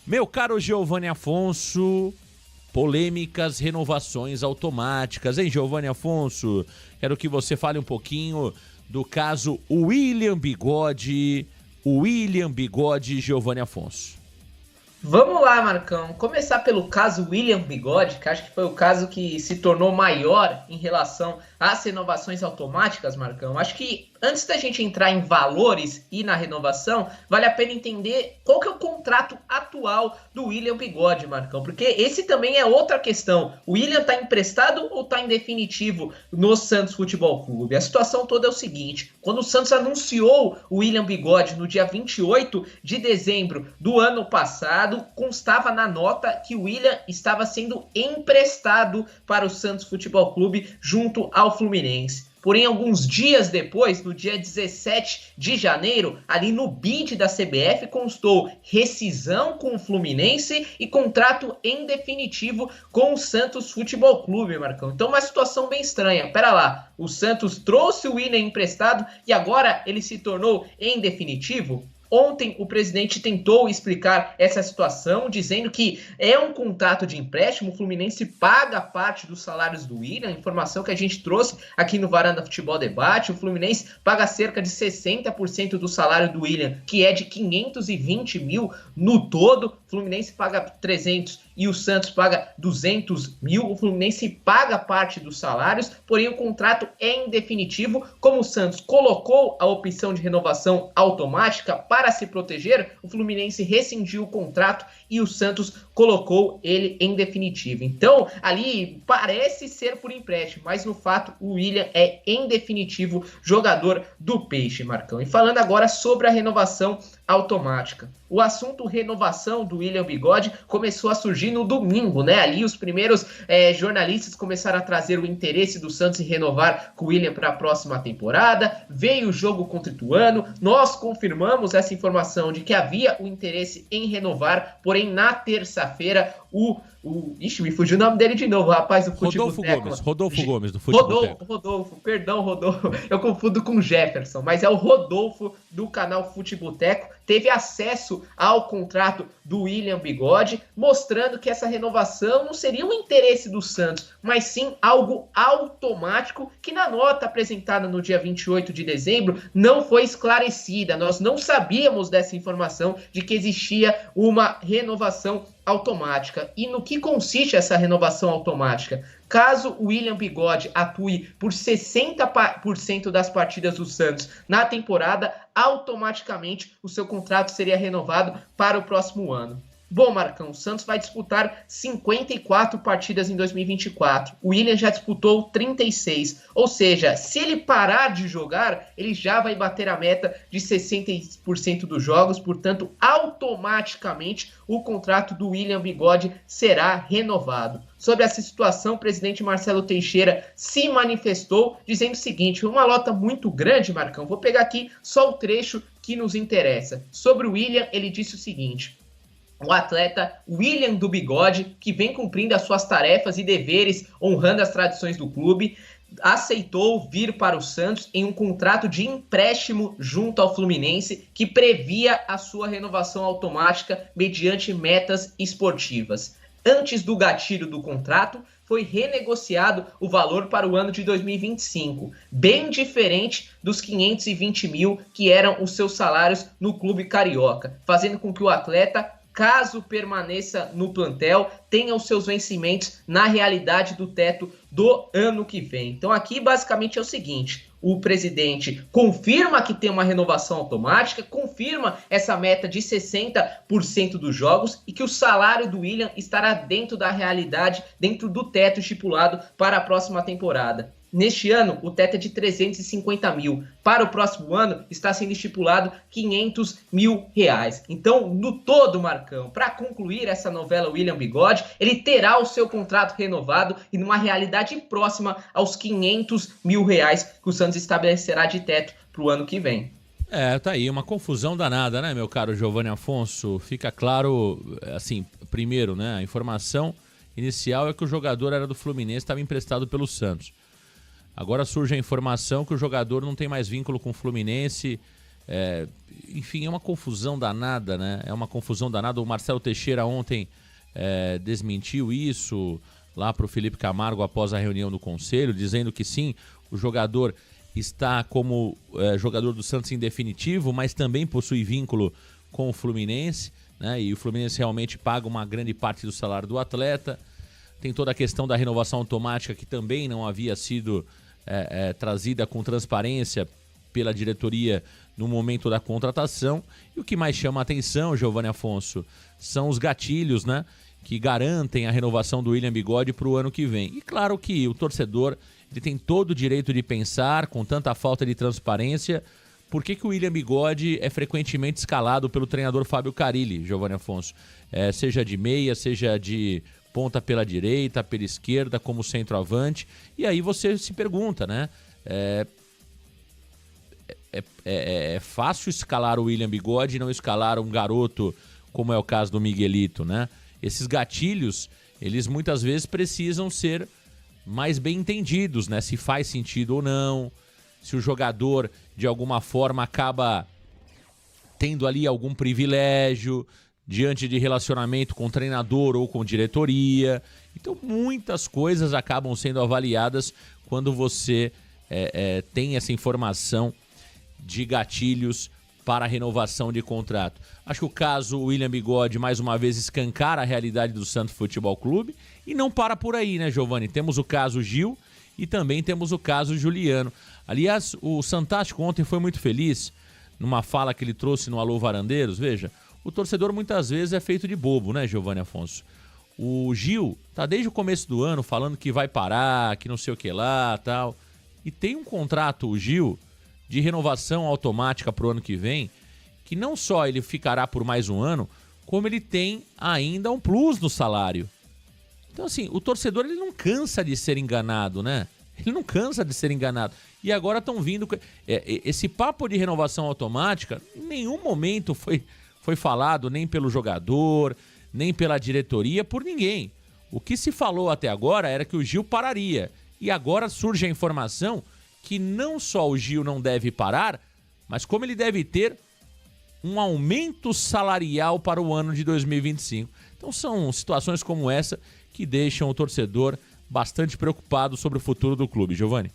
Meu caro Giovanni Afonso, polêmicas renovações automáticas, hein, Giovanni Afonso? Quero que você fale um pouquinho do caso William Bigode, Giovanni Afonso. Vamos lá, Marcão. Começar pelo caso William Bigode, que acho que foi o caso que se tornou maior em relação às renovações automáticas, Marcão. Acho que antes da gente entrar em valores e na renovação, vale a pena entender qual que é o contrato atual do William Bigode, Marcão. Porque esse também é outra questão. O William está emprestado ou está em definitivo no Santos Futebol Clube? A situação toda é o seguinte: quando o Santos anunciou o William Bigode no dia 28 de dezembro do ano passado, constava na nota que o William estava sendo emprestado para o Santos Futebol Clube junto ao Fluminense. Porém, alguns dias depois, no dia 17 de janeiro, ali no bid da CBF, constou rescisão com o Fluminense e contrato em definitivo com o Santos Futebol Clube, Marcão. Então, uma situação bem estranha. Pera lá, o Santos trouxe o William emprestado e agora ele se tornou em definitivo? Ontem o presidente tentou explicar essa situação, dizendo que é um contrato de empréstimo, o Fluminense paga parte dos salários do William, informação que a gente trouxe aqui no Varanda Futebol Debate. O Fluminense paga cerca de 60% do salário do William, que é de 520 mil no todo. O Fluminense paga 300 e o Santos paga 200 mil. O Fluminense paga parte dos salários, porém o contrato é indefinitivo. Como o Santos colocou a opção de renovação automática para se proteger, o Fluminense rescindiu o contrato e o Santos colocou ele em definitivo. Então, ali parece ser por empréstimo, mas no fato o William é em definitivo jogador do Peixe, Marcão. E falando agora sobre a renovação automática. O assunto renovação do William Bigode começou a surgir no domingo, né? Ali os primeiros jornalistas começaram a trazer o interesse do Santos em renovar com o William para a próxima temporada. Veio o jogo contra o Ituano. Nós confirmamos essa informação de que havia o interesse em renovar, porém na terça-feira Ixi, me fugiu o nome dele de novo, rapaz do Futeboteco. Rodolfo Gomes, do Futeboteco. Rodolfo. Eu confundo com Jefferson, mas é o Rodolfo do canal Futeboteco. Teve acesso ao contrato do William Bigode, mostrando que essa renovação não seria um interesse do Santos, mas sim algo automático, que na nota apresentada no dia 28 de dezembro não foi esclarecida. Nós não sabíamos dessa informação de que existia uma renovação automática. E no que consiste essa renovação automática? Caso o William Bigode atue por 60% das partidas do Santos na temporada, automaticamente o seu contrato seria renovado para o próximo ano. Bom, Marcão, o Santos vai disputar 54 partidas em 2024. O William já disputou 36. Ou seja, se ele parar de jogar, ele já vai bater a meta de 60% dos jogos. Portanto, automaticamente o contrato do William Bigode será renovado. Sobre essa situação, o presidente Marcelo Teixeira se manifestou dizendo o seguinte: uma nota muito grande, Marcão. Vou pegar aqui só o trecho que nos interessa. Sobre o William, ele disse o seguinte: o atleta William do Bigode, que vem cumprindo as suas tarefas e deveres, honrando as tradições do clube, aceitou vir para o Santos em um contrato de empréstimo junto ao Fluminense, que previa a sua renovação automática mediante metas esportivas. Antes do gatilho do contrato, foi renegociado o valor para o ano de 2025, bem diferente dos 520 mil que eram os seus salários no clube carioca, fazendo com que o atleta, caso permaneça no plantel, tenha os seus vencimentos na realidade do teto do ano que vem. Então aqui basicamente é o seguinte: o presidente confirma que tem uma renovação automática, confirma essa meta de 60% dos jogos e que o salário do William estará dentro da realidade, dentro do teto estipulado para a próxima temporada. Neste ano, o teto é de 350 mil. Para o próximo ano, está sendo estipulado 500 mil reais. Então, no todo, Marcão, para concluir essa novela William Bigode, ele terá o seu contrato renovado e numa realidade próxima aos 500 mil reais que o Santos estabelecerá de teto para o ano que vem. Tá aí, uma confusão danada, né, meu caro Giovanni Afonso? Fica claro, assim, primeiro, né, a informação inicial é que o jogador era do Fluminense, estava emprestado pelo Santos. Agora surge a informação que o jogador não tem mais vínculo com o Fluminense Enfim, é uma confusão danada, né? É uma confusão danada. O Marcelo Teixeira ontem desmentiu isso lá para o Felipe Camargo após a reunião do Conselho, dizendo que sim, o jogador está como jogador do Santos em definitivo, mas também possui vínculo com o Fluminense, né? E o Fluminense realmente paga uma grande parte do salário do atleta. Tem toda a questão da renovação automática, que também não havia sido trazida com transparência pela diretoria no momento da contratação. E o que mais chama a atenção, Giovanni Afonso, são os gatilhos, né, que garantem a renovação do William Bigode para o ano que vem. E claro que o torcedor ele tem todo o direito de pensar, com tanta falta de transparência, por que o William Bigode é frequentemente escalado pelo treinador Fábio Carille, Giovanni Afonso. Seja de meia, seja de ponta pela direita, pela esquerda, como centroavante. E aí você se pergunta, né? É fácil escalar o William Bigode e não escalar um garoto como é o caso do Miguelito, né? Esses gatilhos, eles muitas vezes precisam ser mais bem entendidos, né? Se faz sentido ou não, se o jogador de alguma forma acaba tendo ali algum privilégio diante de relacionamento com o treinador ou com diretoria. Então muitas coisas acabam sendo avaliadas quando você tem essa informação de gatilhos para a renovação de contrato. Acho que o caso William Bigode, mais uma vez, escancara a realidade do Santos Futebol Clube e não para por aí, né, Giovanni? Temos o caso Gil e também temos o caso Juliano. Aliás, o Santástico ontem foi muito feliz numa fala que ele trouxe no Alô Varandeiros. Veja, o torcedor muitas vezes é feito de bobo, né, Giovanni Afonso? O Gil tá desde o começo do ano falando que vai parar, que não sei o que lá, tal. E tem um contrato, o Gil, de renovação automática para o ano que vem, que não só ele ficará por mais um ano, como ele tem ainda um plus no salário. Então, assim, o torcedor ele não cansa de ser enganado, né? Ele não cansa de ser enganado. E agora estão vindo... esse papo de renovação automática, em nenhum momento foi falado nem pelo jogador, nem pela diretoria, por ninguém. O que se falou até agora era que o Gil pararia. E agora surge a informação que não só o Gil não deve parar, mas como ele deve ter um aumento salarial para o ano de 2025. Então são situações como essa que deixam o torcedor bastante preocupado sobre o futuro do clube. Giovanni?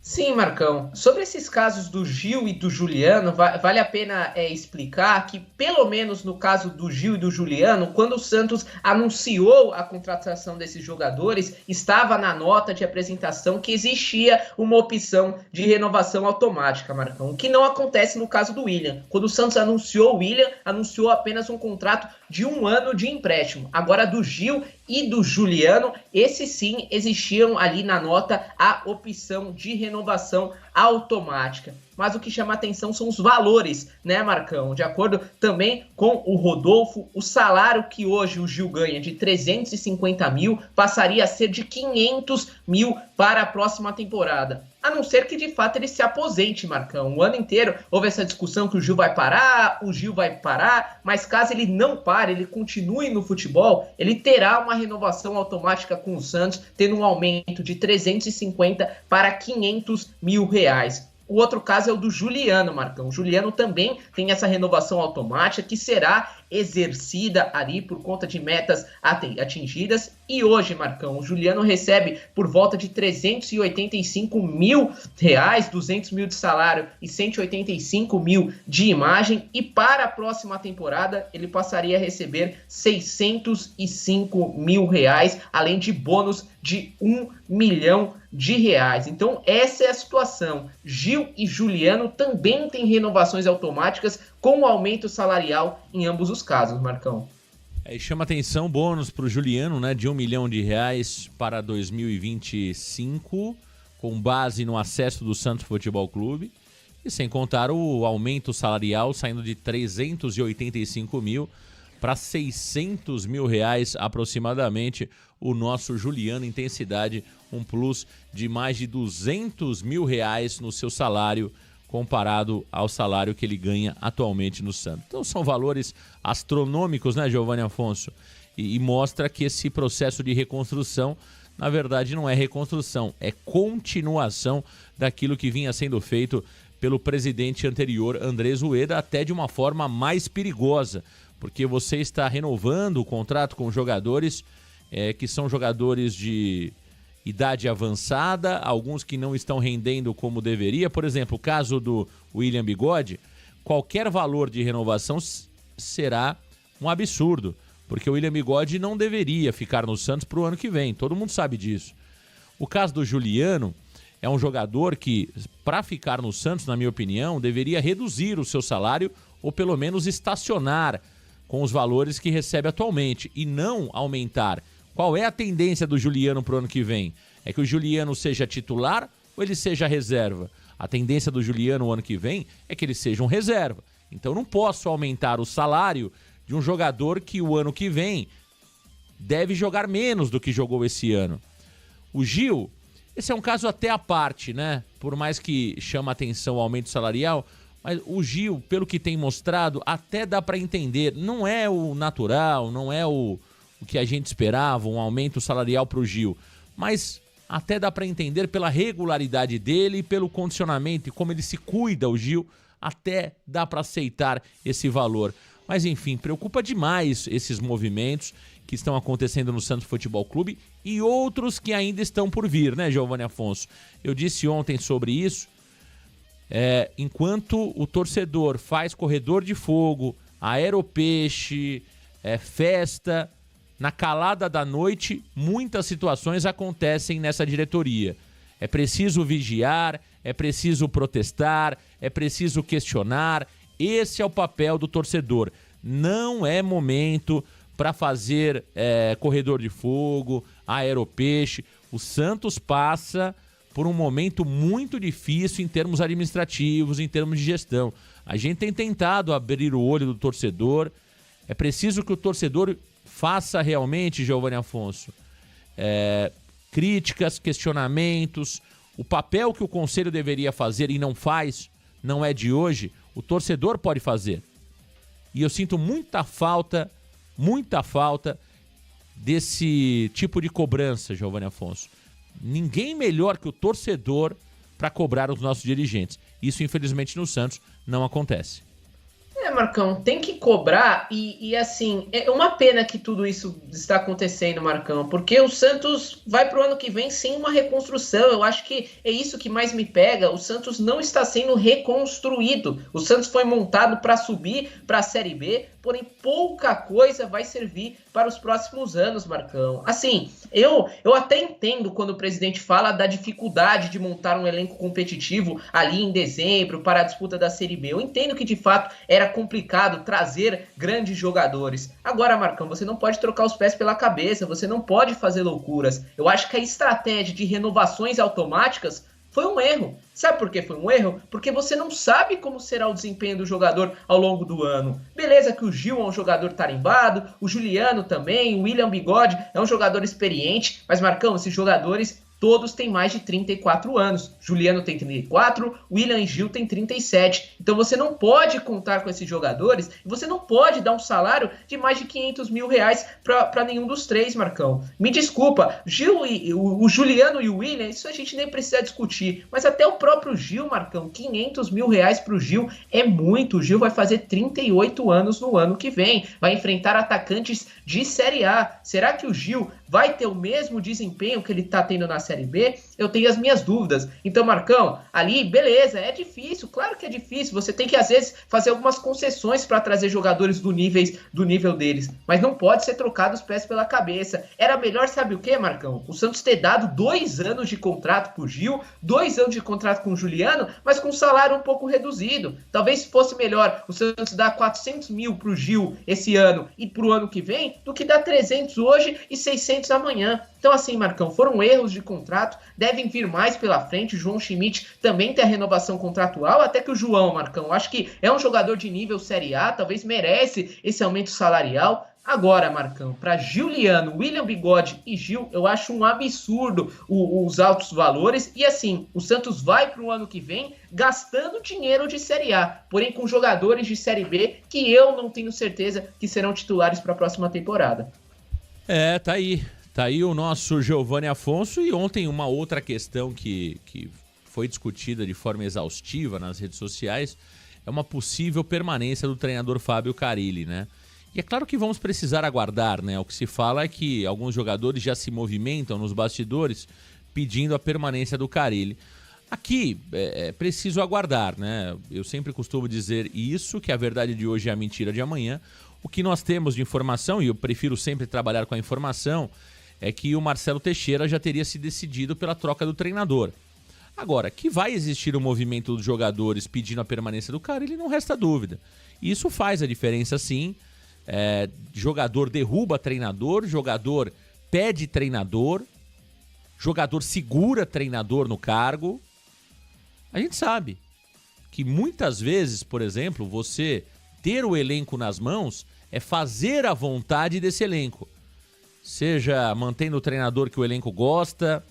Sim, Marcão. Sobre esses casos do Gil e do Juliano, vale a pena explicar que, pelo menos no caso do Gil e do Juliano, quando o Santos anunciou a contratação desses jogadores, estava na nota de apresentação que existia uma opção de renovação automática, Marcão. O que não acontece no caso do William. Quando o Santos anunciou o William, anunciou apenas um contrato de 1 ano de empréstimo. Agora, do Gil e do Juliano, esses sim existiam ali na nota a opção de renovação automática. Mas o que chama atenção são os valores, né, Marcão? De acordo também com o Rodolfo, o salário que hoje o Gil ganha de 350 mil passaria a ser de 500 mil para a próxima temporada. A não ser que de fato ele se aposente, Marcão. O ano inteiro houve essa discussão que o Gil vai parar, mas caso ele não pare, ele continue no futebol, ele terá uma renovação automática com o Santos, tendo um aumento de 350 para 500 mil reais. O outro caso é o do Juliano, Marcão. O Juliano também tem essa renovação automática que será exercida ali por conta de metas atingidas. E hoje, Marcão, o Juliano recebe por volta de 385 mil reais, 200 mil de salário e 185 mil de imagem. E para a próxima temporada, ele passaria a receber 605 mil reais, além de bônus de 1 milhão de reais. Então essa é a situação. Gil e Juliano também têm renovações automáticas com aumento salarial em ambos os casos, Marcão. E chama atenção bônus para o Juliano, né, de 1 milhão de reais para 2025, com base no acesso do Santos Futebol Clube, e sem contar o aumento salarial saindo de 385 mil para 600 mil reais aproximadamente. O nosso Juliano Intensidade, um plus de mais de 200 mil reais no seu salário, comparado ao salário que ele ganha atualmente no Santos. Então são valores astronômicos, né, Giovanni Afonso? E mostra que esse processo de reconstrução, na verdade, não é reconstrução, é continuação daquilo que vinha sendo feito pelo presidente anterior, Andrés Ueda, até de uma forma mais perigosa, porque você está renovando o contrato com jogadores que são jogadores de idade avançada, alguns que não estão rendendo como deveria. Por exemplo, o caso do William Bigode, qualquer valor de renovação será um absurdo, porque o William Bigode não deveria ficar no Santos para o ano que vem, todo mundo sabe disso. O caso do Juliano é um jogador que, para ficar no Santos, na minha opinião, deveria reduzir o seu salário ou pelo menos estacionar com os valores que recebe atualmente e não aumentar. Qual é a tendência do Juliano para o ano que vem? É que o Juliano seja titular ou ele seja reserva? A tendência do Juliano o ano que vem é que ele seja um reserva. Então não posso aumentar o salário de um jogador que o ano que vem deve jogar menos do que jogou esse ano. O Gil, esse é um caso até à parte, né? Por mais que chama atenção o aumento salarial, mas o Gil, pelo que tem mostrado, até dá para entender. Não é o natural, não é o que a gente esperava, um aumento salarial para o Gil. Mas até dá para entender pela regularidade dele, pelo condicionamento e como ele se cuida, o Gil, até dá para aceitar esse valor. Mas enfim, preocupa demais esses movimentos que estão acontecendo no Santos Futebol Clube e outros que ainda estão por vir, né, Giovanni Afonso? Eu disse ontem sobre isso. Enquanto o torcedor faz corredor de fogo, aeropeixe, festa, na calada da noite, muitas situações acontecem nessa diretoria. É preciso vigiar, é preciso protestar, é preciso questionar. Esse é o papel do torcedor. Não é momento para fazer corredor de fogo, aeropeixe. O Santos passa por um momento muito difícil em termos administrativos, em termos de gestão. A gente tem tentado abrir o olho do torcedor. É preciso que o torcedor faça realmente, Giovanni Afonso, críticas, questionamentos. O papel que o conselho deveria fazer e não faz, não é de hoje, o torcedor pode fazer. E eu sinto muita falta desse tipo de cobrança, Giovanni Afonso. Ninguém melhor que o torcedor para cobrar os nossos dirigentes. Isso, infelizmente, no Santos não acontece. Marcão, tem que cobrar e assim, é uma pena que tudo isso está acontecendo, Marcão, porque o Santos vai pro ano que vem sem uma reconstrução. Eu acho que é isso que mais me pega. O Santos não está sendo reconstruído. O Santos foi montado para subir para a Série B, porém pouca coisa vai servir para os próximos anos, Marcão. Assim, eu até entendo quando o presidente fala da dificuldade de montar um elenco competitivo ali em dezembro para a disputa da Série B. Eu entendo que de fato era complicado trazer grandes jogadores. Agora, Marcão, você não pode trocar os pés pela cabeça, você não pode fazer loucuras. Eu acho que a estratégia de renovações automáticas foi um erro. Sabe por que foi um erro? Porque você não sabe como será o desempenho do jogador ao longo do ano. Beleza que o Gil é um jogador tarimbado, o Juliano também, o William Bigode é um jogador experiente, mas, Marcão, esses jogadores todos têm mais de 34 anos. Juliano tem 34, William e Gil tem 37. Então você não pode contar com esses jogadores e você não pode dar um salário de mais de 500 mil reais para nenhum dos três, Marcão. Me desculpa, o Juliano e o William, isso a gente nem precisa discutir. Mas até o próprio Gil, Marcão, 500 mil reais para o Gil é muito. O Gil vai fazer 38 anos no ano que vem. Vai enfrentar atacantes de Série A. Será que o Gil vai ter o mesmo desempenho que ele está tendo na Série B? Eu tenho as minhas dúvidas. Então, Marcão, ali, beleza, é difícil, claro que é difícil. Você tem que, às vezes, fazer algumas concessões para trazer jogadores do nível deles. Mas não pode ser trocado os pés pela cabeça. Era melhor, sabe o que, Marcão? O Santos ter dado 2 anos de contrato pro Gil, 2 anos de contrato com o Juliano, mas com um salário um pouco reduzido. Talvez fosse melhor o Santos dar 400 mil pro Gil esse ano e pro ano que vem, do que dar 300 hoje e 600 amanhã. Então, assim, Marcão, foram erros de contrato, devem vir mais pela frente. O João Schmidt também tem a renovação contratual, até que o João, Marcão, acho que é um jogador de nível Série A, talvez merece esse aumento salarial. Agora, Marcão, para Juliano, William Bigode e Gil, eu acho um absurdo os altos valores. E assim, o Santos vai para o ano que vem gastando dinheiro de Série A, porém com jogadores de Série B que eu não tenho certeza que serão titulares para a próxima temporada. Tá aí o nosso Giovanni Afonso. E ontem uma outra questão que foi discutida de forma exaustiva nas redes sociais, é uma possível permanência do treinador Fábio Carille, né? E é claro que vamos precisar aguardar, né? O que se fala é que alguns jogadores já se movimentam nos bastidores pedindo a permanência do Carille. Aqui é preciso aguardar, né? Eu sempre costumo dizer isso, que a verdade de hoje é a mentira de amanhã. O que nós temos de informação, e eu prefiro sempre trabalhar com a informação, é que o Marcelo Teixeira já teria se decidido pela troca do treinador. Agora, que vai existir um movimento dos jogadores pedindo a permanência do Carille, não resta dúvida. E isso faz a diferença, sim. Jogador derruba treinador, jogador pede treinador, jogador segura treinador no cargo. A gente sabe que muitas vezes, por exemplo, você ter o elenco nas mãos é fazer a vontade desse elenco. Seja mantendo o treinador que o elenco gosta.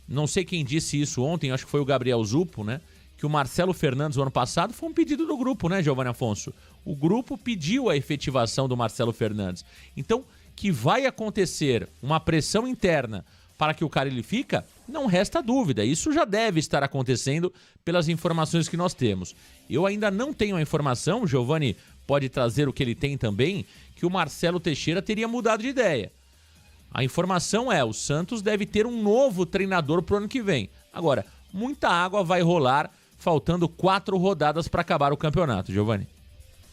Não sei quem disse isso ontem, acho que foi o Gabriel Zupo, né? Que o Marcelo Fernandes, no ano passado, foi um pedido do grupo, né, Giovanni Afonso? O grupo pediu a efetivação do Marcelo Fernandes. Então, que vai acontecer uma pressão interna para que o Carille fica, não resta dúvida. Isso já deve estar acontecendo pelas informações que nós temos. Eu ainda não tenho a informação, o Giovanni pode trazer o que ele tem também, que o Marcelo Teixeira teria mudado de ideia. A informação é, o Santos deve ter um novo treinador pro ano que vem. Agora, muita água vai rolar, faltando 4 rodadas para acabar o campeonato, Giovanni.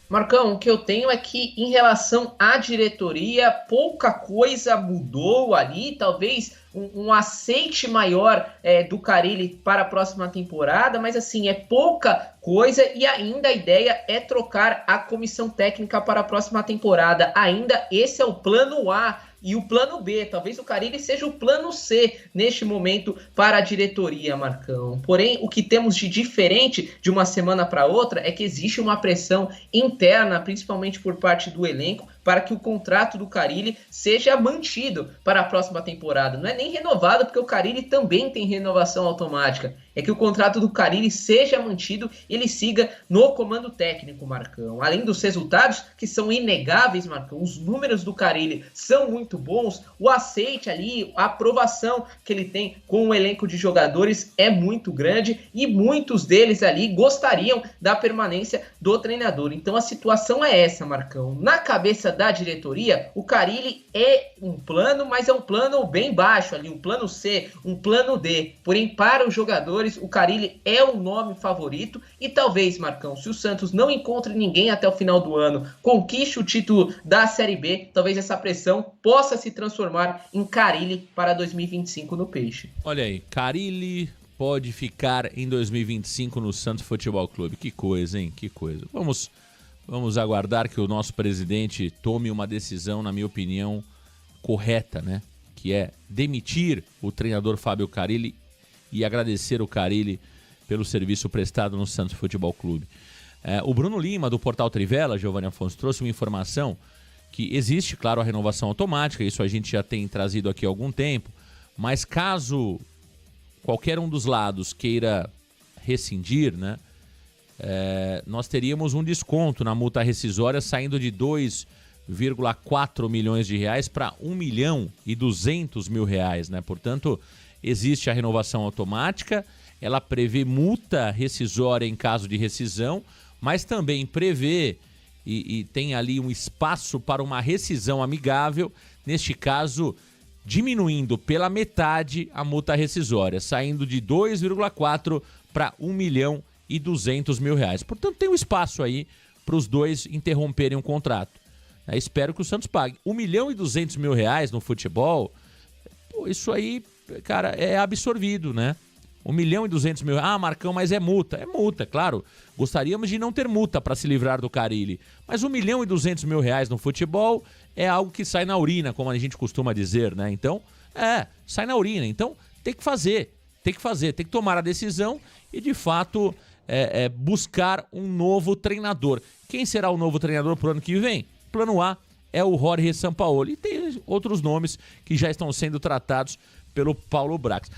Marcão, o que eu tenho é que em relação à diretoria, pouca coisa mudou ali, talvez um aceite maior do Carille para a próxima temporada, mas assim, é pouca coisa e ainda a ideia é trocar a comissão técnica para a próxima temporada. Ainda esse é o plano A. E o plano B, talvez o Carille seja o plano C neste momento para a diretoria, Marcão. Porém, o que temos de diferente de uma semana para outra é que existe uma pressão interna, principalmente por parte do elenco, para que o contrato do Carille seja mantido para a próxima temporada. Não é nem renovado, porque o Carille também tem renovação automática. É que o contrato do Carille seja mantido e ele siga no comando técnico, Marcão. Além dos resultados, que são inegáveis, Marcão, os números do Carille são muito bons, o aceite ali, a aprovação que ele tem com o elenco de jogadores é muito grande e muitos deles ali gostariam da permanência do treinador. Então a situação é essa, Marcão. Na cabeça da diretoria, o Carille é um plano, mas é um plano bem baixo ali, um plano C, um plano D. Porém, para os jogadores, o Carille é o nome favorito e talvez, Marcão, se o Santos não encontre ninguém até o final do ano, conquiste o título da Série B, talvez essa pressão possa se transformar em Carille para 2025 no Peixe. Olha aí, Carille pode ficar em 2025 no Santos Futebol Clube. Que coisa, hein? Que coisa. Vamos aguardar que o nosso presidente tome uma decisão, na minha opinião, correta, né? Que é demitir o treinador Fábio Carille e agradecer o Carille pelo serviço prestado no Santos Futebol Clube. O Bruno Lima, do Portal Trivela, Giovanni Afonso, trouxe uma informação que existe, claro, a renovação automática, isso a gente já tem trazido aqui há algum tempo, mas caso qualquer um dos lados queira rescindir, né? Nós teríamos um desconto na multa rescisória saindo de 2,4 milhões de reais para 1.200.000 reais, né? Portanto, existe a renovação automática, ela prevê multa rescisória em caso de rescisão, mas também prevê e tem ali um espaço para uma rescisão amigável, neste caso, diminuindo pela metade a multa rescisória, saindo de 2,4 para 1.200.000 reais. Portanto, tem um espaço aí para os dois interromperem um contrato. Espero que o Santos pague. 1.200.000 reais no futebol, isso aí, cara, é absorvido, né? 1.200.000. Ah, Marcão, mas é multa. É multa, claro. Gostaríamos de não ter multa para se livrar do Carille. Mas 1.200.000 reais no futebol é algo que sai na urina, como a gente costuma dizer, né? Então, sai na urina. Então, tem que fazer. Tem que tomar a decisão e, de fato, buscar um novo treinador. Quem será o novo treinador pro ano que vem? Plano A é o Jorge Sampaoli. E tem outros nomes que já estão sendo tratados pelo Paulo Brax.